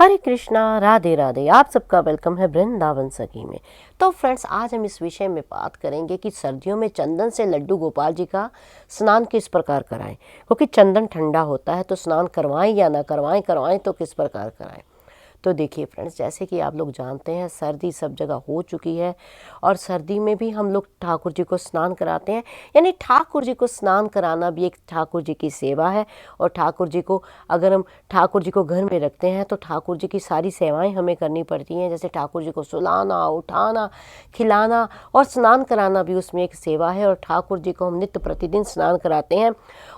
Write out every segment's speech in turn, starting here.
हरे कृष्णा, राधे राधे। आप सबका वेलकम है वृंदावन सखी में। तो फ्रेंड्स, आज हम इस विषय में बात करेंगे कि सर्दियों में चंदन से लड्डू गोपाल जी का स्नान किस प्रकार कराएं, क्योंकि चंदन ठंडा होता है। तो स्नान करवाएं या ना करवाएं, करवाएं तो किस प्रकार कराएं। तो देखिए फ्रेंड्स, जैसे कि आप लोग जानते हैं सर्दी सब जगह हो चुकी है और सर्दी में भी हम लोग ठाकुर जी को स्नान कराते हैं। यानी ठाकुर जी को स्नान कराना भी एक ठाकुर जी की सेवा है। और ठाकुर जी को अगर हम ठाकुर जी को घर में रखते हैं तो ठाकुर जी की सारी सेवाएं हमें करनी पड़ती हैं। जैसे ठाकुर जी को सुलाना, उठाना, खिलाना और स्नान कराना भी उसमें एक सेवा है। और ठाकुर जी को हम नित्य प्रतिदिन स्नान कराते हैं।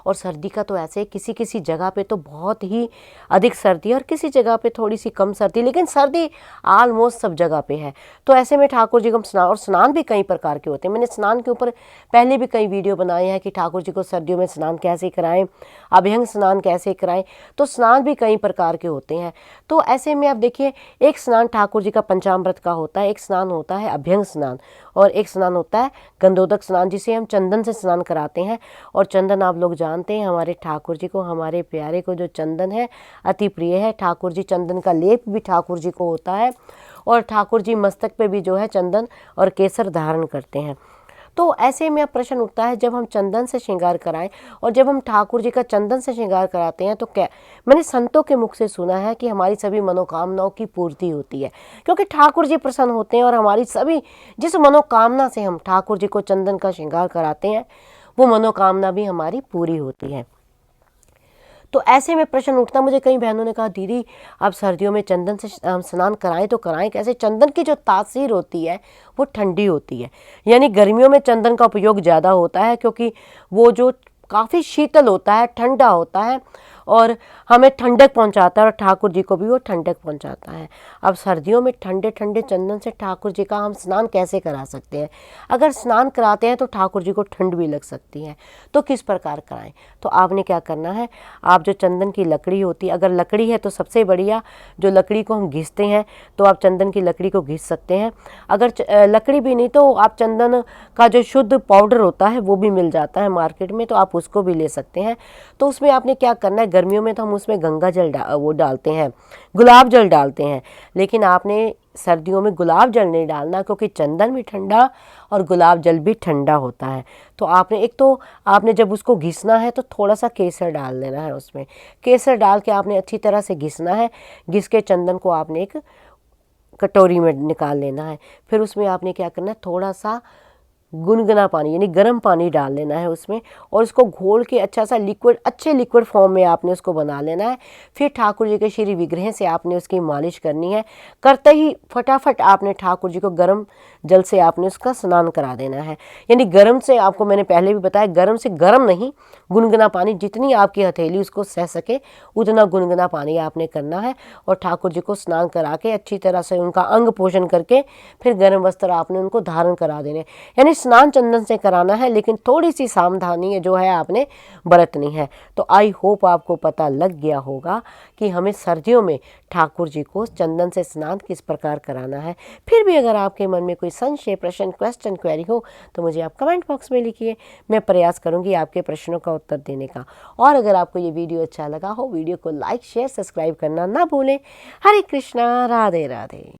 और सर्दी का तो ऐसे किसी किसी जगह पे तो बहुत ही अधिक सर्दी है और किसी जगह पे थोड़ी सी कम सर्दी, लेकिन सर्दी ऑलमोस्ट सब जगह पे है। तो ऐसे में ठाकुर जी को हम स्नान, और स्नान भी कई प्रकार के होते हैं। मैंने स्नान के ऊपर पहले भी कई वीडियो बनाए हैं कि ठाकुर जी को सर्दियों में स्नान कैसे कराएं, अभ्यंग स्नान कैसे कराएं। तो स्नान भी कई प्रकार के होते हैं। तो ऐसे में आप देखिए, एक स्नान ठाकुर जी का पंचामृत का होता है, एक स्नान होता है अभ्यंग स्नान, और एक स्नान होता है गंधोदक स्नान, जिसे हम चंदन से स्नान कराते हैं। और चंदन आप लोग जानते हैं, हमारे ठाकुर जी को, हमारे प्यारे को जो चंदन है अति प्रिय है। ठाकुर जी चंदन का लेप भी ठाकुर जी को होता है। और ठाकुर जी मस्तक पे भी जो है चंदन और केसर धारण करते हैं। तो ऐसे में अब प्रश्न उठता है, जब हम चंदन से श्रृंगार कराएं और जब हम ठाकुर जी का चंदन से श्रृंगार कराते हैं तो क्या, मैंने संतों के मुख से सुना है कि हमारी सभी मनोकामनाओं की पूर्ति होती है, क्योंकि ठाकुर जी प्रसन्न होते हैं। और हमारी सभी जिस मनोकामना से हम ठाकुर जी को चंदन का श्रृंगार कराते हैं वो मनोकामना भी हमारी पूरी होती है। तो ऐसे में प्रश्न उठता, मुझे कई बहनों ने कहा दीदी अब सर्दियों में चंदन से हम स्नान कराएं तो कराएं कैसे। चंदन की जो तासीर होती है वो ठंडी होती है। यानी गर्मियों में चंदन का उपयोग ज़्यादा होता है, क्योंकि वो जो काफ़ी शीतल होता है, ठंडा होता है और हमें ठंडक पहुंचाता है, और ठाकुर जी को भी वो ठंडक पहुंचाता है। अब सर्दियों में ठंडे ठंडे चंदन से ठाकुर जी का हम स्नान कैसे करा सकते हैं। अगर स्नान कराते हैं तो ठाकुर जी को ठंड भी लग सकती है, तो किस प्रकार कराएं। तो आपने क्या करना है, आप जो चंदन की लकड़ी होती है, अगर लकड़ी है तो सबसे बढ़िया, जो लकड़ी को हम घिसते हैं तो आप चंदन की लकड़ी को घिस सकते हैं। अगर लकड़ी भी नहीं तो आप चंदन का जो शुद्ध पाउडर होता है वो भी मिल जाता है मार्केट में, तो आप उसको भी ले सकते हैं। तो उसमें आपने क्या करना है, गर्मियों में तो हम उसमें गंगा जल वो डालते हैं, गुलाब जल डालते हैं, लेकिन आपने सर्दियों में गुलाब जल नहीं डालना, क्योंकि चंदन भी ठंडा और गुलाब जल भी ठंडा होता है। तो आपने एक तो आपने जब उसको घिसना है तो थोड़ा सा केसर डाल देना है, उसमें केसर डाल के आपने अच्छी तरह से घिसना है। घिस के चंदन को आपने एक कटोरी में निकाल लेना है। फिर उसमें आपने क्या करना है, थोड़ा सा गुनगुना पानी यानी गर्म पानी डाल लेना है उसमें, और उसको घोल के अच्छा सा लिक्विड, अच्छे लिक्विड फॉर्म में आपने उसको बना लेना है। फिर ठाकुर जी के श्री विग्रह से आपने उसकी मालिश करनी है। करते ही फटाफट आपने ठाकुर जी को गर्म जल से आपने उसका स्नान करा देना है। यानी गर्म से, आपको मैंने पहले भी बताया, गर्म से गर्म नहीं, गुनगुना पानी, जितनी आपकी हथेली उसको सह सके उतना गुनगुना पानी आपने करना है। और ठाकुर जी को स्नान करा के अच्छी तरह से उनका अंग पोषण करके फिर गर्म वस्त्र आपने उनको धारण करा देने। यानी स्नान चंदन से कराना है, लेकिन थोड़ी सी सावधानी जो है आपने बरतनी है। तो आई होप आपको पता लग गया होगा कि हमें सर्दियों में ठाकुर जी को चंदन से स्नान किस प्रकार कराना है। फिर भी अगर आपके मन में कोई संशय, प्रश्न, क्वेश्चन, क्वेरी हो तो मुझे आप कमेंट बॉक्स में लिखिए। मैं प्रयास करूंगी आपके प्रश्नों का उत्तर देने का। और अगर आपको ये वीडियो अच्छा लगा हो, वीडियो को लाइक, शेयर, सब्सक्राइब करना ना भूलें। हरे कृष्णा, राधे राधे।